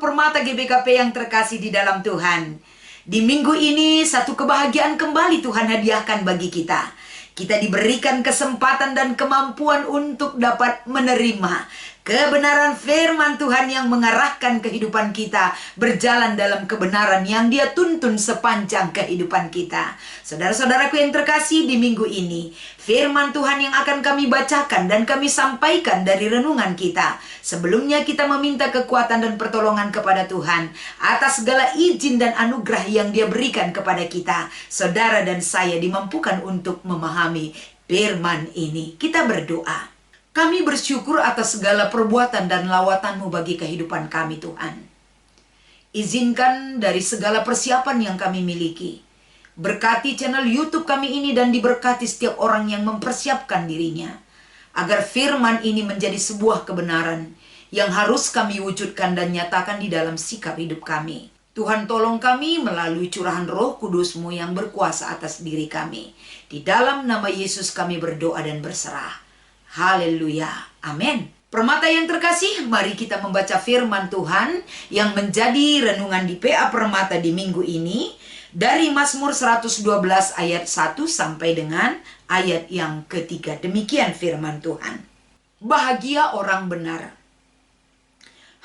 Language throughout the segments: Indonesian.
Permata GBKP yang terkasih di dalam Tuhan. Di minggu ini satu kebahagiaan kembali Tuhan hadiahkan bagi kita. Kita diberikan kesempatan dan kemampuan untuk dapat menerima kebenaran firman Tuhan yang mengarahkan kehidupan kita berjalan dalam kebenaran yang Dia tuntun sepanjang kehidupan kita. Saudara-saudaraku yang terkasih, di minggu ini firman Tuhan yang akan kami bacakan dan kami sampaikan dari renungan kita. Sebelumnya kita meminta kekuatan dan pertolongan kepada Tuhan atas segala izin dan anugerah yang Dia berikan kepada kita. Saudara dan saya dimampukan untuk memahami firman ini. Kita berdoa. Kami bersyukur atas segala perbuatan dan lawatan-Mu bagi kehidupan kami, Tuhan. Izinkan dari segala persiapan yang kami miliki, berkati channel YouTube kami ini dan diberkati setiap orang yang mempersiapkan dirinya, agar firman ini menjadi sebuah kebenaran yang harus kami wujudkan dan nyatakan di dalam sikap hidup kami. Tuhan, tolong kami melalui curahan Roh Kudus-Mu yang berkuasa atas diri kami. Di dalam nama Yesus kami berdoa dan berserah. Haleluya. Amin. Permata yang terkasih, mari kita membaca firman Tuhan yang menjadi renungan di PA Permata di minggu ini dari Mazmur 112 ayat 1 sampai dengan ayat yang ketiga. Demikian firman Tuhan. Bahagia orang benar.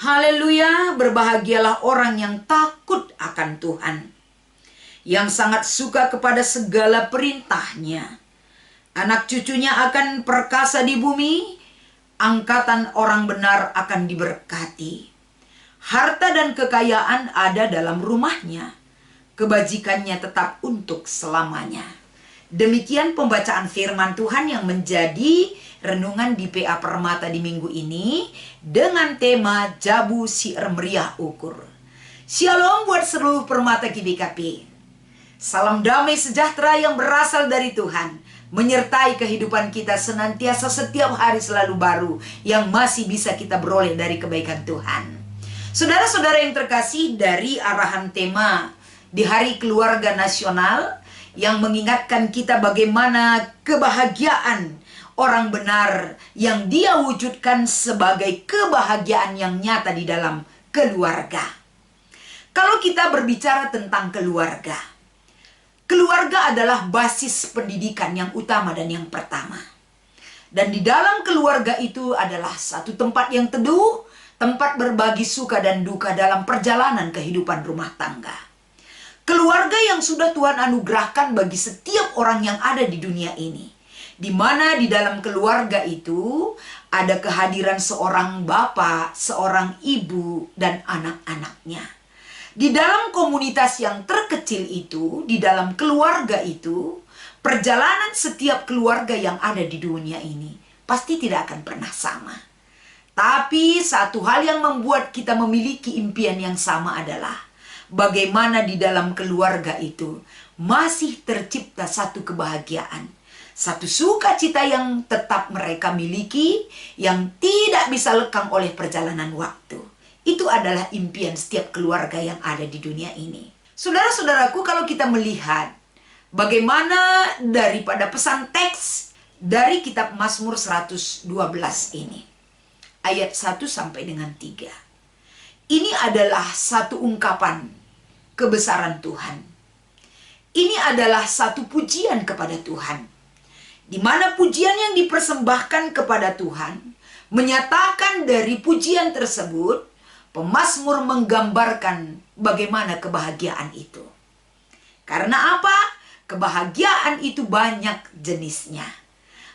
Haleluya, berbahagialah orang yang takut akan Tuhan, yang sangat suka kepada segala perintah-Nya. Anak cucunya akan perkasa di bumi, angkatan orang benar akan diberkati. Harta dan kekayaan ada dalam rumahnya, kebajikannya tetap untuk selamanya. Demikian pembacaan firman Tuhan yang menjadi renungan di PA Permata di minggu ini dengan tema Jabu Syair Meriah Ukur. Shalom buat seluruh Permata GBKP. Salam damai sejahtera yang berasal dari Tuhan menyertai kehidupan kita senantiasa setiap hari selalu baru yang masih bisa kita beroleh dari kebaikan Tuhan. Saudara-saudara yang terkasih, dari arahan tema di Hari Keluarga Nasional yang mengingatkan kita bagaimana kebahagiaan orang benar yang Dia wujudkan sebagai kebahagiaan yang nyata di dalam keluarga. Kalau kita berbicara tentang keluarga, keluarga adalah basis pendidikan yang utama dan yang pertama. Dan di dalam keluarga itu adalah satu tempat yang teduh, tempat berbagi suka dan duka dalam perjalanan kehidupan rumah tangga. Keluarga yang sudah Tuhan anugerahkan bagi setiap orang yang ada di dunia ini, di mana di dalam keluarga itu ada kehadiran seorang bapak, seorang ibu, dan anak-anaknya. Di dalam komunitas yang terkecil itu, di dalam keluarga itu, perjalanan setiap keluarga yang ada di dunia ini pasti tidak akan pernah sama. Tapi satu hal yang membuat kita memiliki impian yang sama adalah bagaimana di dalam keluarga itu masih tercipta satu kebahagiaan, satu sukacita yang tetap mereka miliki, yang tidak bisa lekang oleh perjalanan waktu. Itu adalah impian setiap keluarga yang ada di dunia ini. Saudara-saudaraku, kalau kita melihat bagaimana daripada pesan teks dari kitab Mazmur 112 ini, ayat 1 sampai dengan 3. Ini adalah satu ungkapan kebesaran Tuhan. Ini adalah satu pujian kepada Tuhan, di mana pujian yang dipersembahkan kepada Tuhan menyatakan dari pujian tersebut, pemazmur menggambarkan bagaimana kebahagiaan itu. Karena apa? Kebahagiaan itu banyak jenisnya.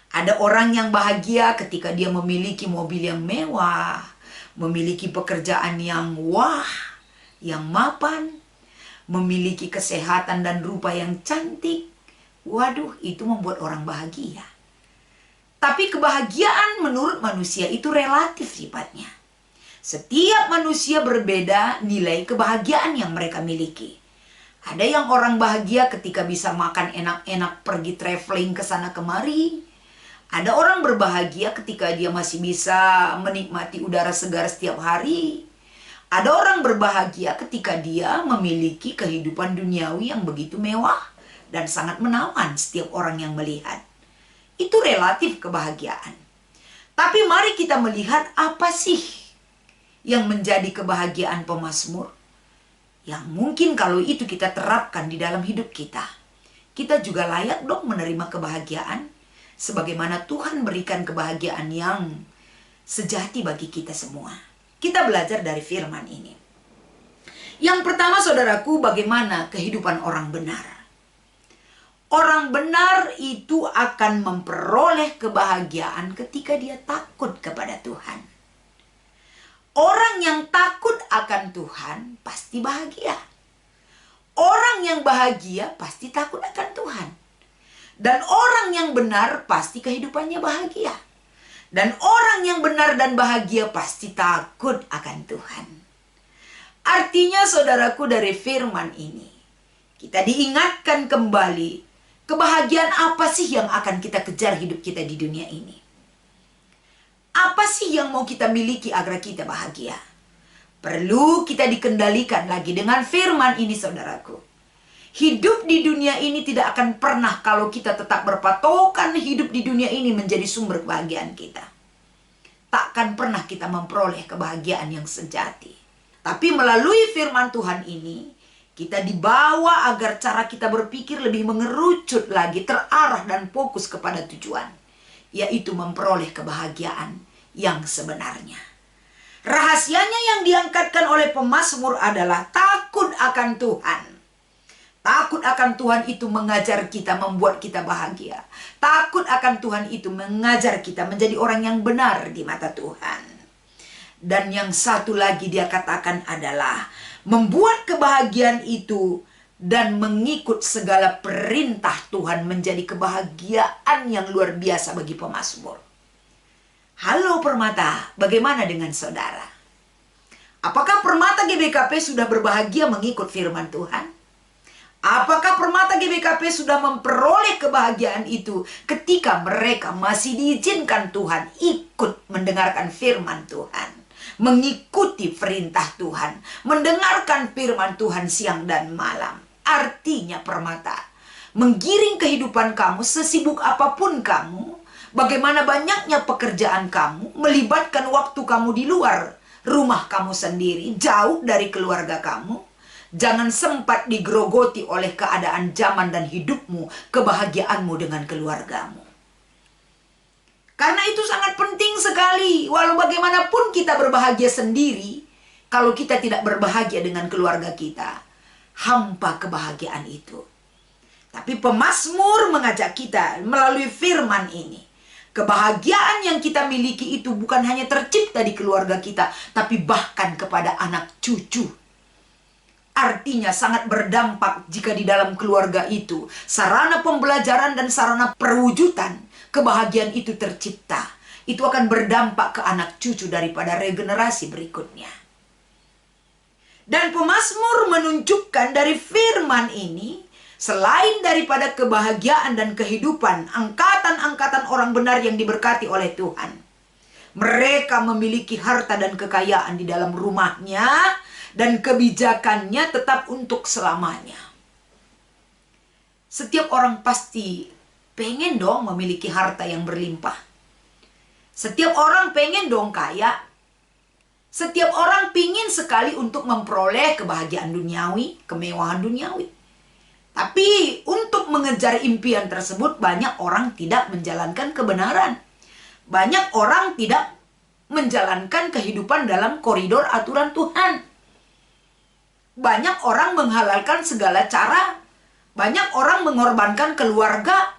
Ada orang yang bahagia ketika dia memiliki mobil yang mewah, memiliki pekerjaan yang wah, yang mapan, memiliki kesehatan dan rupa yang cantik. Waduh, itu membuat orang bahagia. Tapi kebahagiaan menurut manusia itu relatif sifatnya. Setiap manusia berbeda nilai kebahagiaan yang mereka miliki. Ada yang orang bahagia ketika bisa makan enak-enak, pergi traveling ke sana kemari. Ada orang berbahagia ketika dia masih bisa menikmati udara segar setiap hari. Ada orang berbahagia ketika dia memiliki kehidupan duniawi yang begitu mewah dan sangat menawan setiap orang yang melihat. Itu relatif kebahagiaan. Tapi mari kita melihat apa sih yang menjadi kebahagiaan pemazmur? Yang mungkin kalau itu kita terapkan di dalam hidup kita, kita juga layak dong menerima kebahagiaan sebagaimana Tuhan berikan kebahagiaan yang sejati bagi kita semua. Kita belajar dari firman ini. Yang pertama, saudaraku, bagaimana kehidupan orang benar. Orang benar itu akan memperoleh kebahagiaan ketika dia takut kepada Tuhan. Orang yang takut akan Tuhan pasti bahagia. Orang yang bahagia pasti takut akan Tuhan. Dan orang yang benar pasti kehidupannya bahagia. Dan orang yang benar dan bahagia pasti takut akan Tuhan. Artinya, saudaraku, dari firman ini, kita diingatkan kembali, kebahagiaan apa sih yang akan kita kejar hidup kita di dunia ini? Apa sih yang mau kita miliki agar kita bahagia? Perlu kita dikendalikan lagi dengan firman ini, saudaraku. Hidup di dunia ini tidak akan pernah kalau kita tetap berpatokan hidup di dunia ini menjadi sumber kebahagiaan kita. Takkan pernah kita memperoleh kebahagiaan yang sejati. Tapi melalui firman Tuhan ini, kita dibawa agar cara kita berpikir lebih mengerucut lagi, terarah dan fokus kepada tujuan, yaitu memperoleh kebahagiaan yang sebenarnya. Rahasianya yang diangkatkan oleh pemazmur adalah takut akan Tuhan. Takut akan Tuhan itu mengajar kita, membuat kita bahagia. Takut akan Tuhan itu mengajar kita menjadi orang yang benar di mata Tuhan. Dan yang satu lagi dia katakan adalah membuat kebahagiaan itu dan mengikut segala perintah Tuhan menjadi kebahagiaan yang luar biasa bagi pemazmur. Halo Permata, bagaimana dengan saudara? Apakah Permata GBKP sudah berbahagia mengikut firman Tuhan? Apakah Permata GBKP sudah memperoleh kebahagiaan itu ketika mereka masih diizinkan Tuhan ikut mendengarkan firman Tuhan, mengikuti perintah Tuhan, mendengarkan firman Tuhan siang dan malam? Artinya Permata, menggiring kehidupan kamu sesibuk apapun kamu, bagaimana banyaknya pekerjaan kamu, melibatkan waktu kamu di luar rumah kamu sendiri, jauh dari keluarga kamu, jangan sempat digerogoti oleh keadaan zaman dan hidupmu, kebahagiaanmu dengan keluargamu. Karena itu sangat penting sekali, walau bagaimanapun kita berbahagia sendiri, kalau kita tidak berbahagia dengan keluarga kita, hampa kebahagiaan itu. Tapi pemazmur mengajak kita melalui firman ini, kebahagiaan yang kita miliki itu bukan hanya tercipta di keluarga kita, tapi bahkan kepada anak cucu. Artinya sangat berdampak jika di dalam keluarga itu sarana pembelajaran dan sarana perwujudan kebahagiaan itu tercipta. Itu akan berdampak ke anak cucu daripada regenerasi berikutnya. Dan pemazmur menunjukkan dari firman ini, selain daripada kebahagiaan dan kehidupan angkatan-angkatan orang benar yang diberkati oleh Tuhan, mereka memiliki harta dan kekayaan di dalam rumahnya, dan kebijakannya tetap untuk selamanya. Setiap orang pasti pengen dong memiliki harta yang berlimpah. Setiap orang pengen dong kaya. Setiap orang pingin sekali untuk memperoleh kebahagiaan duniawi, kemewahan duniawi. Tapi untuk mengejar impian tersebut, banyak orang tidak menjalankan kebenaran. Banyak orang tidak menjalankan kehidupan dalam koridor aturan Tuhan. Banyak orang menghalalkan segala cara. Banyak orang mengorbankan keluarga.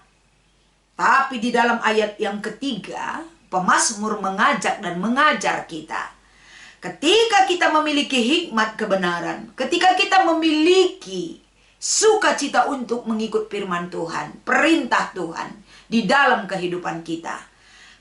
Tapi di dalam ayat yang ketiga, pemazmur mengajak dan mengajar kita. Ketika kita memiliki hikmat kebenaran, ketika kita memiliki sukacita untuk mengikut firman Tuhan, perintah Tuhan di dalam kehidupan kita,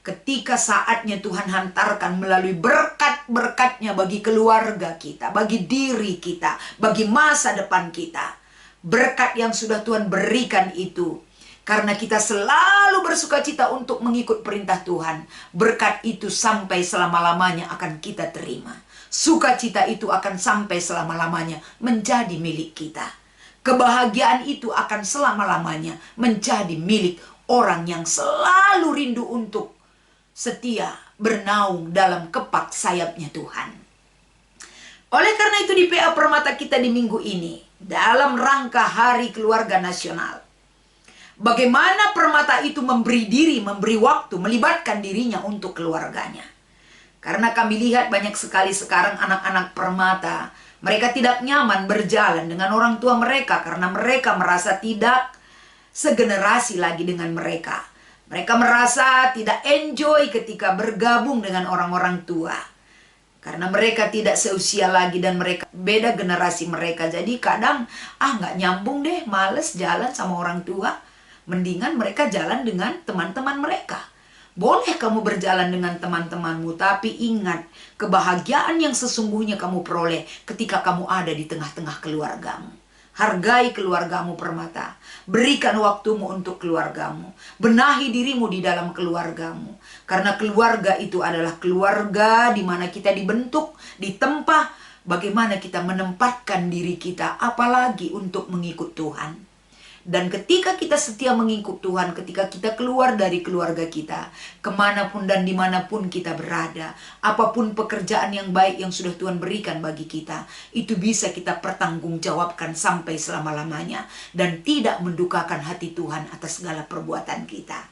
ketika saatnya Tuhan hantarkan melalui berkat-berkatnya bagi keluarga kita, bagi diri kita, bagi masa depan kita, berkat yang sudah Tuhan berikan itu, karena kita selalu bersukacita untuk mengikut perintah Tuhan, berkat itu sampai selama-lamanya akan kita terima. Sukacita itu akan sampai selama-lamanya menjadi milik kita. Kebahagiaan itu akan selama-lamanya menjadi milik orang yang selalu rindu untuk setia bernaung dalam kepak sayapnya Tuhan. Oleh karena itu di PA Permata kita di minggu ini, dalam rangka Hari Keluarga Nasional, bagaimana Permata itu memberi diri, memberi waktu, melibatkan dirinya untuk keluarganya. Karena kami lihat banyak sekali sekarang anak-anak Permata, mereka tidak nyaman berjalan dengan orang tua mereka karena mereka merasa tidak segenerasi lagi dengan mereka. Mereka merasa tidak enjoy ketika bergabung dengan orang-orang tua. Karena mereka tidak seusia lagi dan mereka beda generasi mereka. Jadi kadang nggak nyambung deh, males jalan sama orang tua. Mendingan mereka jalan dengan teman-teman mereka. Boleh kamu berjalan dengan teman-temanmu, tapi ingat kebahagiaan yang sesungguhnya kamu peroleh ketika kamu ada di tengah-tengah keluargamu. Hargai keluargamu Permata. Berikan waktumu untuk keluargamu. Benahi dirimu di dalam keluargamu. Karena keluarga itu adalah keluarga di mana kita dibentuk, ditempa. Bagaimana kita menempatkan diri kita, apalagi untuk mengikut Tuhan. Dan ketika kita setia mengikut Tuhan, ketika kita keluar dari keluarga kita, kemanapun dan dimanapun kita berada, apapun pekerjaan yang baik yang sudah Tuhan berikan bagi kita, itu bisa kita pertanggungjawabkan sampai selama-lamanya. Dan tidak mendukakan hati Tuhan atas segala perbuatan kita.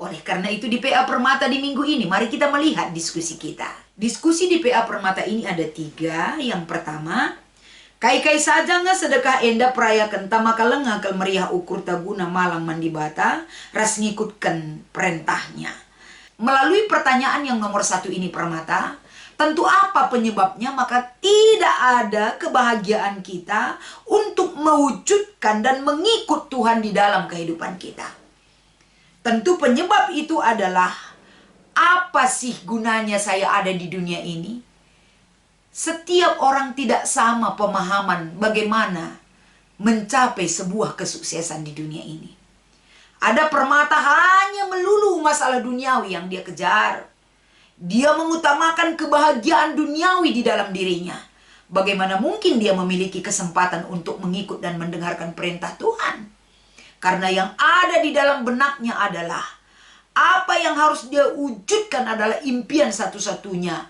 Oleh karena itu di PA Permata di minggu ini, mari kita melihat diskusi kita. Diskusi di PA Permata ini ada 3. Yang pertama, kai-kai saja nga sedekah enda perayakan tamaka lenga kel meriah ukur taguna malang mandi bata ras ngikutkan perintahnya. Melalui pertanyaan yang nomor 1 ini Permata, tentu apa penyebabnya? Maka tidak ada kebahagiaan kita untuk mewujudkan dan mengikut Tuhan di dalam kehidupan kita. Tentu penyebab itu adalah, apa sih gunanya saya ada di dunia ini? Setiap orang tidak sama pemahaman bagaimana mencapai sebuah kesuksesan di dunia ini. Ada Permata hanya melulu masalah duniawi yang dia kejar. Dia mengutamakan kebahagiaan duniawi di dalam dirinya. Bagaimana mungkin dia memiliki kesempatan untuk mengikut dan mendengarkan perintah Tuhan? Karena yang ada di dalam benaknya adalah, apa yang harus dia wujudkan adalah impian satu-satunya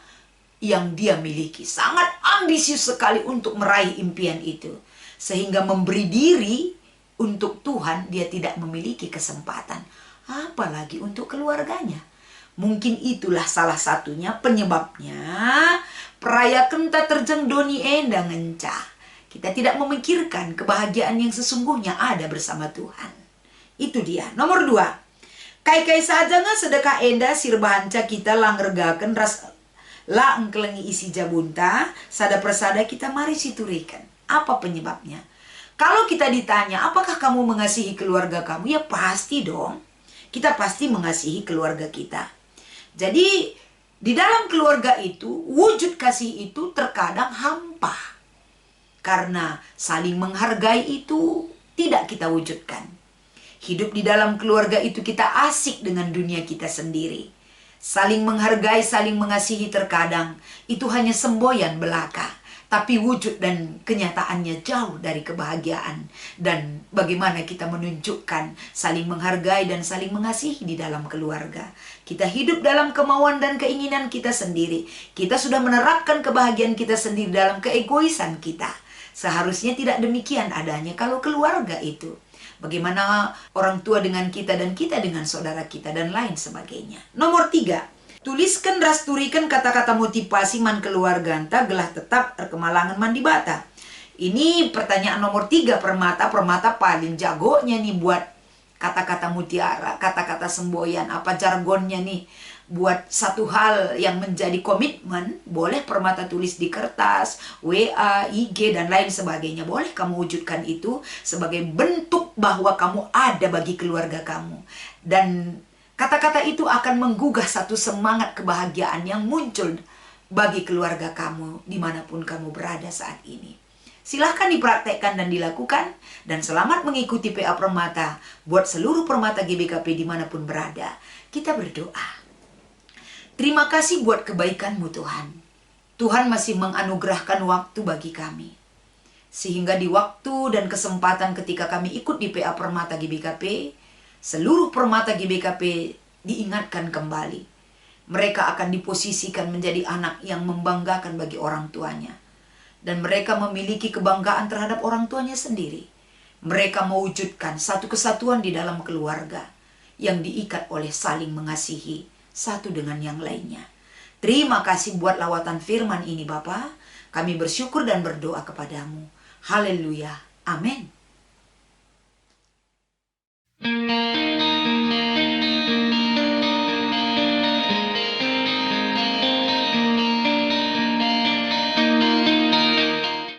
yang dia miliki. Sangat ambisius sekali untuk meraih impian itu. Sehingga memberi diri untuk Tuhan dia tidak memiliki kesempatan. Apalagi untuk keluarganya. Mungkin itulah salah satunya penyebabnya perayaan tak terjeng doni enda ngencah. Kita tidak memikirkan kebahagiaan yang sesungguhnya ada bersama Tuhan. Itu dia. Nomor 2. Kai-kai saja nga sedekah enda sirbahanca kita langregaken ras la engkelengi isi jabunta, sada persada kita mari siturikan. Apa penyebabnya? Kalau kita ditanya, apakah kamu mengasihi keluarga kamu? Ya pasti dong. Kita pasti mengasihi keluarga kita. Jadi, di dalam keluarga itu, wujud kasih itu terkadang hampa. Karena saling menghargai itu tidak kita wujudkan. Hidup di dalam keluarga itu kita asik dengan dunia kita sendiri. Saling menghargai, saling mengasihi terkadang itu hanya semboyan belaka. Tapi wujud dan kenyataannya jauh dari kebahagiaan. Dan bagaimana kita menunjukkan saling menghargai dan saling mengasihi di dalam keluarga. Kita hidup dalam kemauan dan keinginan kita sendiri. Kita sudah menerapkan kebahagiaan kita sendiri dalam keegoisan kita. Seharusnya tidak demikian adanya kalau keluarga itu. Bagaimana orang tua dengan kita dan kita dengan saudara kita dan lain sebagainya. Nomor 3. Tuliskan rasturikan kata-kata motivasi man keluarga anta gelah tetap kemalangan mandi bata. Ini pertanyaan nomor 3 Permata. Permata paling jagonya nih buat kata-kata mutiara, kata-kata semboyan, apa jargonnya nih. Buat satu hal yang menjadi komitmen, boleh Permata tulis di kertas, WA, IG, dan lain sebagainya. Boleh kamu wujudkan itu sebagai bentuk bahwa kamu ada bagi keluarga kamu. Dan kata-kata itu akan menggugah satu semangat kebahagiaan yang muncul bagi keluarga kamu dimanapun kamu berada saat ini. Silahkan dipraktekkan dan dilakukan. Dan selamat mengikuti PA Permata buat seluruh Permata GBKP dimanapun berada. Kita berdoa. Terima kasih buat kebaikan-Mu Tuhan. Tuhan masih menganugerahkan waktu bagi kami. Sehingga di waktu dan kesempatan ketika kami ikut di PA Permata GBKP, seluruh Permata GBKP diingatkan kembali. Mereka akan diposisikan menjadi anak yang membanggakan bagi orang tuanya. Dan mereka memiliki kebanggaan terhadap orang tuanya sendiri. Mereka mewujudkan satu kesatuan di dalam keluarga yang diikat oleh saling mengasihi satu dengan yang lainnya. Terima kasih buat lawatan firman ini Bapa. Kami bersyukur dan berdoa kepadamu. Haleluya. Amin.